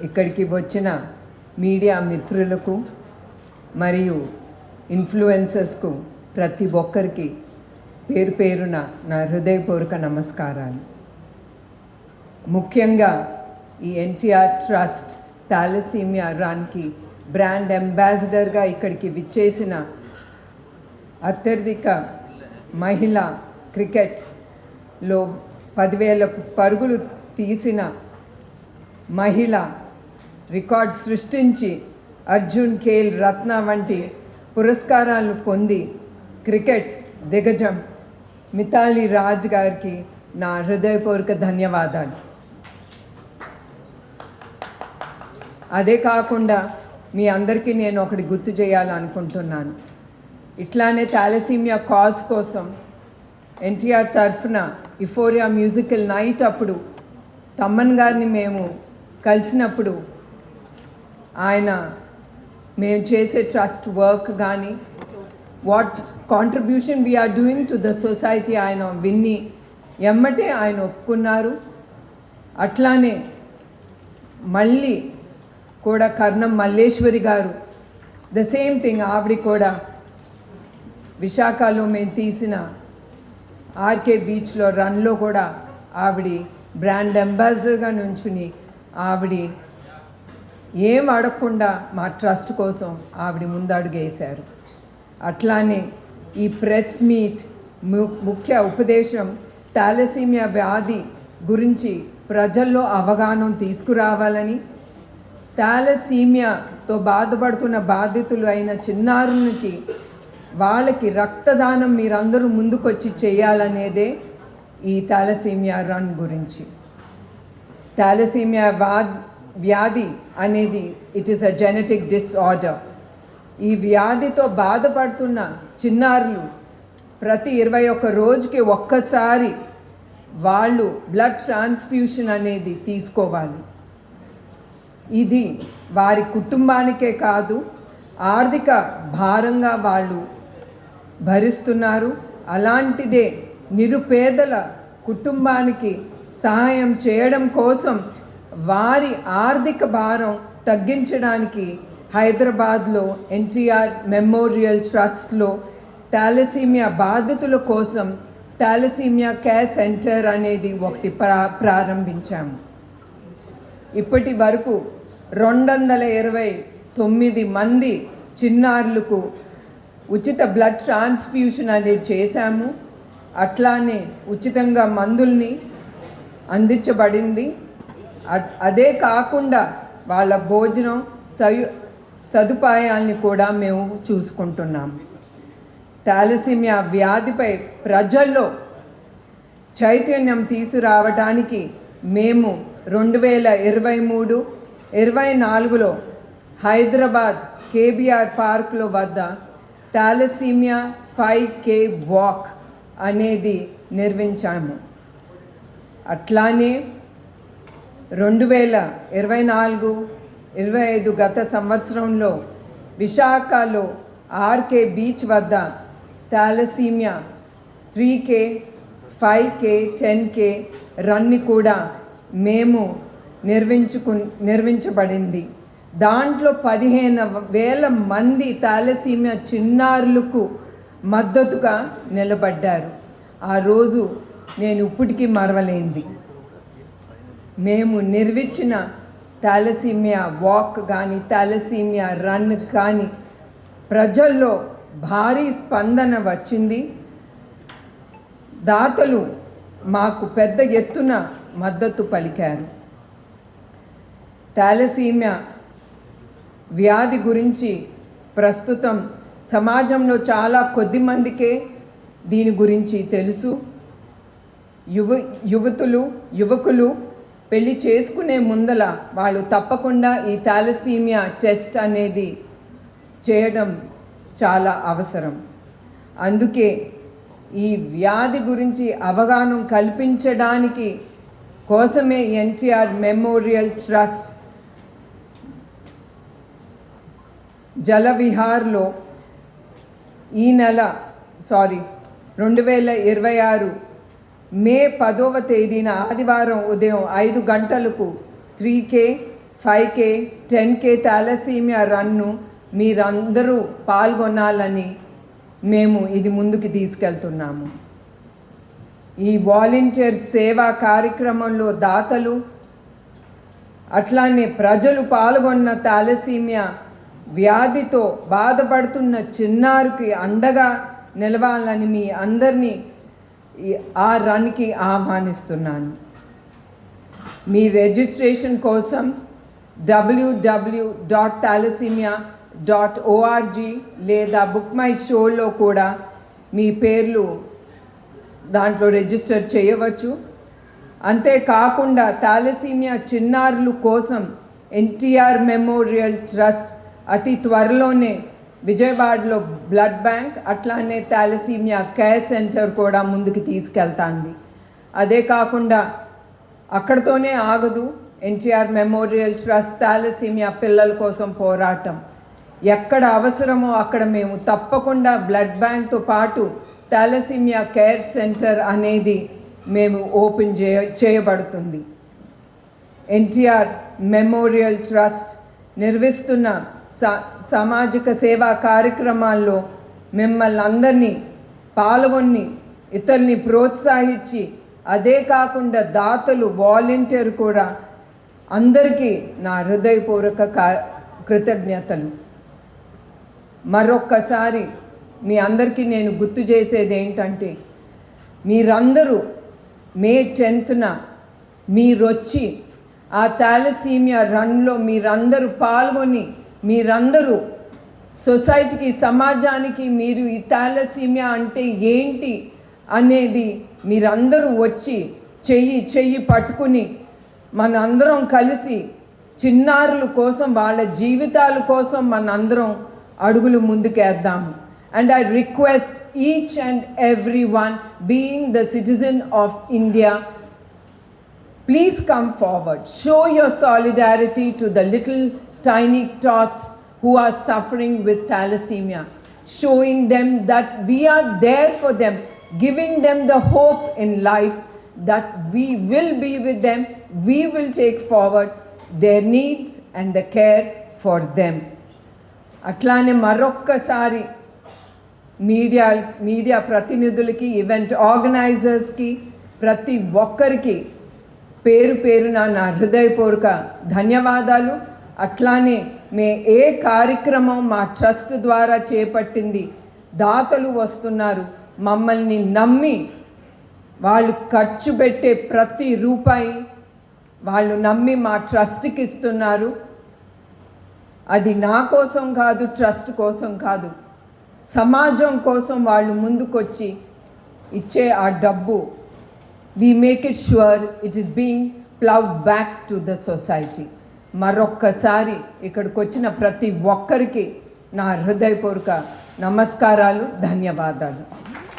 ఇక్కడికి వచ్చిన మీడియా మిత్రులకు మరియు ఇన్ఫ్లుయెన్సర్స్కు ప్రతి ఒక్కరికి పేరు పేరున నా హృదయపూర్వక నమస్కారాలు. ముఖ్యంగా ఈ ఎన్టీఆర్ ట్రస్ట్ థాలసీమియా రన్కి బ్రాండ్ అంబాసిడర్గా ఇక్కడికి విచ్చేసిన అత్యధిక మహిళా క్రికెట్లో 10,000 పరుగులు తీసిన మహిళ, రికార్డ్ సృష్టించి అర్జున్, ఖేల్ రత్న వంటి పురస్కారాలను పొంది క్రికెట్ దిగ్గజం మిథాలీ రాజ్ గారికి నా హృదయపూర్వక ధన్యవాదాలు. అదే కాకుండా మీ అందరికీ నేను ఒకటి గుర్తు చేయాలనుకుంటున్నాను. ఇట్లానే థాలసీమియా కాజ్ కోసం ఎన్టీఆర్ తరఫున ఇఫోరియా మ్యూజికల్ నైట్ అప్పుడు తమ్మన్ గారిని మేము కలిసినప్పుడు ఆయన మేము చేసే ట్రస్ట్ వర్క్ కానీ what contribution we are doing to the society ఆయన విన్ని ఎమ్మటే ఆయన ఒప్పుకున్నారు. అట్లానే మళ్ళీ కూడా కర్ణం మల్లేశ్వరి గారు ద సేమ్ థింగ్, ఆవిడ కూడా విశాఖలో మేము తీసిన ఆర్కే బీచ్లో రన్లో కూడా ఆవిడ బ్రాండ్ అంబాసిడర్గా నుంచుని ఆవిడ ఏం అడగకుండా మా ట్రస్ట్ కోసం ఆవిడ ముందడుగు వేశారు. అట్లానే ఈ ప్రెస్ మీట్ ముఖ్య ఉపదేశం థాలసీమియా వ్యాధి గురించి ప్రజల్లో అవగాహన తీసుకురావాలని, థాలసీమియాతో బాధపడుతున్న బాధితులు అయిన చిన్నారునికి వాళ్ళకి రక్తదానం మీరందరూ ముందుకొచ్చి చేయాలనేదే ఈ థాలసీమియా రన్ గురించి. థాలసీమియా వ్యాధి అనేది it is a genetic disorder. ఈ వ్యాధితో బాధపడుతున్న చిన్నారులు ప్రతి 21 రోజుకి ఒక్కసారి వాళ్ళు బ్లడ్ ట్రాన్స్ఫ్యూషన్ అనేది తీసుకోవాలి. ఇది వారి కుటుంబానికే కాదు, ఆర్థిక భారంగా వాళ్ళు భరిస్తున్నారు. అలాంటిదే నిరుపేదల కుటుంబానికి సహాయం చేయడం కోసం వారి ఆర్థిక భారం తగ్గించడానికి హైదరాబాద్లో ఎన్టీఆర్ మెమోరియల్ ట్రస్ట్లో థాలసీమియా బాధితుల కోసం థాలసీమియా కేర్ సెంటర్ అనేది ఒకటి ప్రారంభించాము. ఇప్పటి వరకు 229 మంది చిన్నారులకు ఉచిత బ్లడ్ ట్రాన్స్ఫ్యూషన్ అనేది చేశాము. అట్లానే ఉచితంగా మందుల్ని అందించబడింది. అదే కాకుండా వాళ్ళ భోజనం సదుపాయాల్ని కూడా మేము చూసుకుంటున్నాము. థాలసీమియా వ్యాధిపై ప్రజల్లో చైతన్యం తీసుకురావడానికి మేము 2023-24లో హైదరాబాద్ కేబీఆర్ పార్క్లో వద్ద థాలసీమియా 5K వాక్ అనేది నిర్వహించాము. అట్లానే 2024-25 గత సంవత్సరంలో విశాఖలో ఆర్కే బీచ్ వద్ద థాలసీమియా 3K, 5K, 10K రన్ని కూడా మేము నిర్వహించబడింది. దాంట్లో 15,000 మంది థాలసీమియా చిన్నారులకు మద్దతుగా నిలబడ్డారు. ఆ రోజు నేను ఇప్పటికీ మరవలేంది. మేము నిర్వహించిన థాలసీమియా వాక్ కానీ థాలసీమియా రన్ కానీ ప్రజల్లో భారీ స్పందన వచ్చింది. దాతలు మాకు పెద్ద ఎత్తున మద్దతు పలికారు. థాలసీమియా వ్యాధి గురించి ప్రస్తుతం సమాజంలో చాలా కొద్ది మందికే దీని గురించి తెలుసు. యువకులు పెళ్లి చేసుకునే ముందల వాళ్ళు తప్పకుండా ఈ థాలసీమియా టెస్ట్ అనేది చేయడం చాలా అవసరం. అందుకే ఈ వ్యాధి గురించి అవగాహన కల్పించడానికి కోసమే ఎన్టీఆర్ మెమోరియల్ ట్రస్ట్ జలవిహార్లో ఈ నెల 2026 మే 10వ తేదీన ఆదివారం ఉదయం 5 గంటలకు 3K, 5K 10K thalassaemia run మీరందరూ పాల్గొనాలని మేము ఇది ముందుకు తీసుకెళ్తున్నాము. ఈ వాలంటీర్ సేవా కార్యక్రమంలో దాతలు అట్లానే ప్రజలు పాల్గొన్న థాలసీమియా వ్యాధితో బాధపడుతున్న చిన్నారికి అండగా నిలవాలని మీ అందరినీ ఆ రన్కి ఆహ్వానిస్తున్నాను. మీ రిజిస్ట్రేషన్ కోసం www.thalassemia.org లేదా బుక్ మై షోలో కూడా మీ పేర్లు దాంట్లో రిజిస్టర్ చేయవచ్చు. అంతేకాకుండా థాలసీమియా చిన్నారుల కోసం ఎన్టీఆర్ మెమోరియల్ ట్రస్ట్ అతి త్వరలోనే విజయవాడలో బ్లడ్ బ్యాంక్ అట్లానే థాలసీమియా కేర్ సెంటర్ కూడా ముందుకు తీసుకెళ్తాంది. అదే కాకుండా అక్కడితోనే ఆగదు. ఎన్టీఆర్ మెమోరియల్ ట్రస్ట్ థాలసీమియా పిల్లల కోసం పోరాటం ఎక్కడ అవసరమో అక్కడ మేము తప్పకుండా బ్లడ్ బ్యాంక్తో పాటు థాలసీమియా కేర్ సెంటర్ అనేది మేము ఓపెన్ చేయబడుతుంది. ఎన్టీఆర్ మెమోరియల్ ట్రస్ట్ నిర్వహిస్తున్న సామాజిక సేవా కార్యక్రమాల్లో మిమ్మల్ని అందరినీ పాల్గొని ఇతరుల్ని ప్రోత్సహించి అదే కాకుండా దాతలు వాలంటీర్ కూడా అందరికీ నా హృదయపూర్వక కృతజ్ఞతలు. మరొక్కసారి మీ అందరికీ నేను గుర్తు చేసేది ఏంటంటే మీరందరూ మే 10న మీరొచ్చి ఆ థాలసీమియా రన్లో మీరందరూ పాల్గొని మీరందరూ సొసైటీకి సమాజానికి మీరు ఈ థాలసీమియా అంటే ఏంటి అనేది మీరందరూ వచ్చి చెయ్యి పట్టుకుని మనందరం కలిసి చిన్నారుల కోసం వాళ్ళ జీవితాల కోసం మనందరం అడుగులు ముందుకేద్దాము. And I request each and everyone, being the citizen of India, please come forward. Show your solidarity to the little tiny tots who are suffering with thalassemia. Showing them that we are there for them, giving them the hope in life that we will be with them, we will take forward their needs and the care for them. అట్లానే మరొక్కసారి media ప్రతినిధులకి, event ఆర్గనైజర్స్కి, ప్రతి ఒక్కరికి పేరున నా హృదయపూర్వక ధన్యవాదాలు. అట్లానే ఏ కార్యక్రమం మా ట్రస్ట్ ద్వారా చేపట్టింది దాతలు వస్తున్నారు, మమ్మల్ని నమ్మి వాళ్ళు ఖర్చు పెట్టే ప్రతి రూపాయి వాళ్ళు నమ్మి మా ట్రస్ట్కి ఇస్తున్నారు. అది నా కోసం కాదు, ట్రస్ట్ కోసం కాదు, సమాజం కోసం వాళ్ళు ముందుకొచ్చి ఇచ్చే ఆ డబ్బు we make it sure it is being plowed back to the society. మరొక్కసారి ఇక్కడికి వచ్చిన ప్రతి ఒక్కరికి నా హృదయపూర్వక నమస్కారాలు, ధన్యవాదాలు.